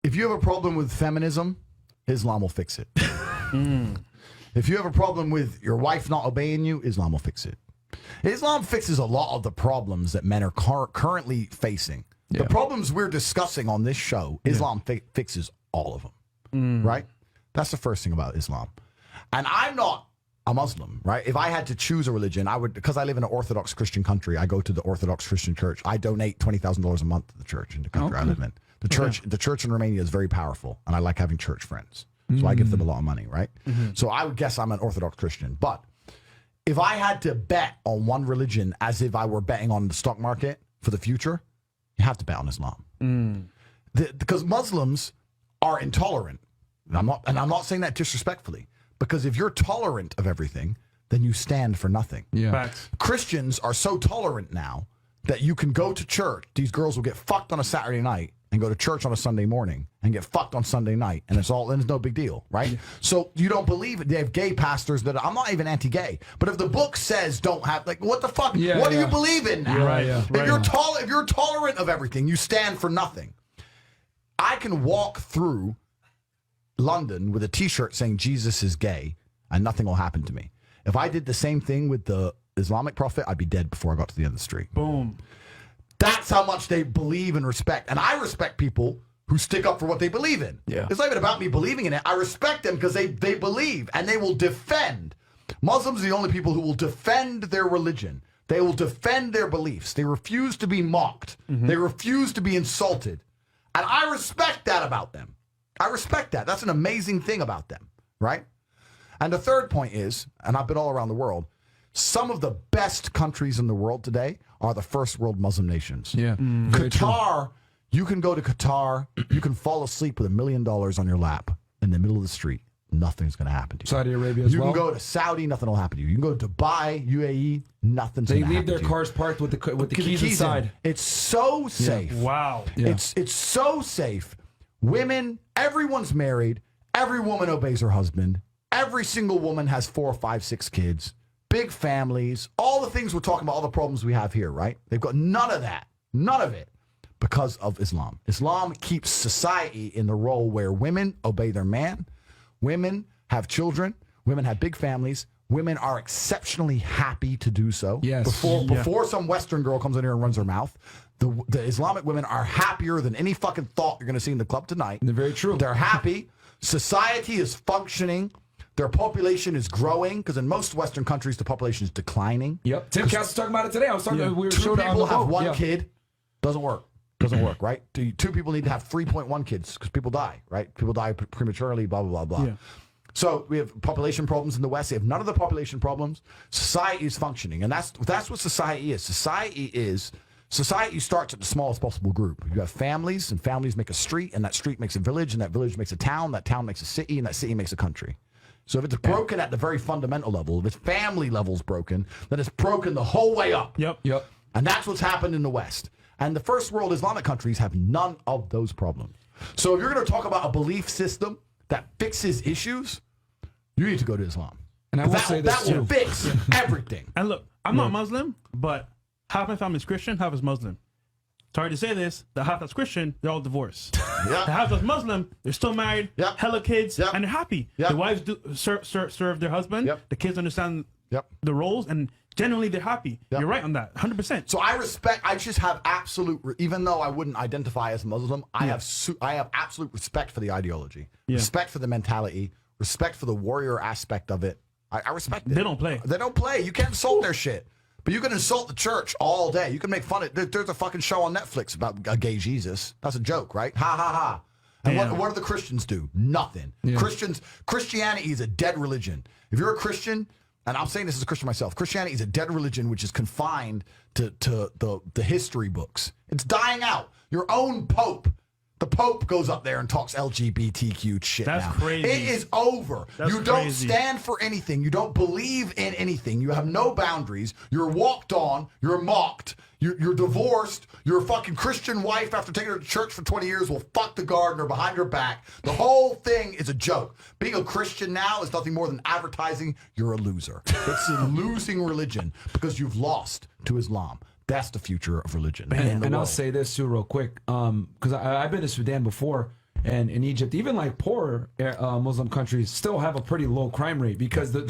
If you have a problem with feminism, Islam will fix it. If you have a problem with your wife not obeying you, Islam will fix it. Islam fixes a lot of the problems that men are currently facing. The problems we're discussing on this show, Islam fixes all of them, right? That's the first thing about Islam. And I'm not a Muslim, right? If I had to choose a religion, I would, because I live in an Orthodox Christian country, I go to the Orthodox Christian church. I donate $20,000 a month to the church in the country I live in. The church in Romania is very powerful, and I like having church friends. So I give them a lot of money, right? So I would guess I'm an Orthodox Christian. But if I had to bet on one religion as if I were betting on the stock market for the future, you have to bet on Islam. Because Muslims are intolerant. And I'm not saying that disrespectfully. Because if you're tolerant of everything, then you stand for nothing. Facts. Christians are so tolerant now that you can go to church. These girls will get fucked on a Saturday night and go to church on a Sunday morning and get fucked on Sunday night, and it's no big deal, right? So you don't believe it. They have gay pastors that I'm not even anti-gay, but if the book says don't have, like, what the fuck? What do you believe in now? If you're tolerant of everything, you stand for nothing. I can walk through London with a T-shirt saying Jesus is gay, and nothing will happen to me. If I did the same thing with the Islamic prophet, I'd be dead before I got to the end of the street. Boom. That's how much they believe and respect. And I respect people who stick up for what they believe in. It's not even about me believing in it. I respect them because they believe and they will defend. Muslims are the only people who will defend their religion. They will defend their beliefs. They refuse to be mocked. They refuse to be insulted. And I respect that about them. I respect that. That's an amazing thing about them, right? And the third point is, and I've been all around the world, some of the best countries in the world today are the first world Muslim nations. Qatar, you can go to Qatar, you can fall asleep with $1 million on your lap in the middle of the street. Nothing's going to happen to you. Saudi Arabia as well. You can go to Saudi, nothing will happen to you. You can go to Dubai, UAE, nothing's going to happen to you. They leave their cars parked with the keys inside. It's so safe. Wow. It's so safe. Women, everyone's married. Every woman obeys her husband. Every single woman has 4, 5, 6 kids. Big families, all the things we're talking about, all the problems we have here, right? They've got none of that, none of it, because of Islam. Islam keeps society in the role where women obey their man, women have children, women have big families, women are exceptionally happy to do so. Before some Western girl comes in here and runs her mouth, the Islamic women are happier than any fucking thought you're going to see in the club tonight. They're very true. They're happy. Society is functioning. Their population is growing because in most Western countries, the population is declining. Tim Cass was talking about it today. I was talking. We were 2 people have 1 kid. Doesn't work. Doesn't work, right? 2 people need to have 3.1 kids because people die, right? People die prematurely, blah, blah, blah, blah. So we have population problems in the West. They have none of the population problems. Society is functioning. And that's what society is. Society starts at the smallest possible group. You have families, and families make a street, and that street makes a village, and that village makes a town, that town makes a city, and that city makes a country. So if it's broken at the very fundamental level, if its family level's broken, then it's broken the whole way up. And that's what's happened in the West. And the first world Islamic countries have none of those problems. So if you're going to talk about a belief system that fixes issues, you need to go to Islam. And I will say this that will fix everything. And look, I'm not Muslim, but half my family's Christian, half is Muslim. Sorry to say this, the half that's Christian, they're all divorced. The half that's Muslim, they're still married, hella kids, and they're happy. The wives do serve their husband. The kids understand the roles, and generally they're happy. You're right on that, 100%. So I just have absolute, even though I wouldn't identify as Muslim, I have absolute respect for the ideology, respect for the mentality, respect for the warrior aspect of it. I respect it. They don't play. They don't play. You can't insult their shit. But you can insult the church all day. You can make fun of it. There's a fucking show on Netflix about a gay Jesus. That's a joke, right? Ha, ha, ha. And what do the Christians do? Nothing. Christianity is a dead religion. If you're a Christian, and I'm saying this as a Christian myself, Christianity is a dead religion which is confined to the history books. It's dying out. Your own Pope. The Pope goes up there and talks LGBTQ shit. That's crazy. It is over. You don't stand for anything. You don't believe in anything. You have no boundaries. You're walked on. You're mocked. You're divorced. Your fucking Christian wife, after taking her to church for 20 years, will fuck the gardener behind your back. The whole thing is a joke. Being a Christian now is nothing more than advertising you're a loser. It's a losing religion because you've lost to Islam. That's the future of religion. And I'll say this too real quick, because I've been to Sudan before, And in Egypt, even like poor Muslim countries still have a pretty low crime rate because the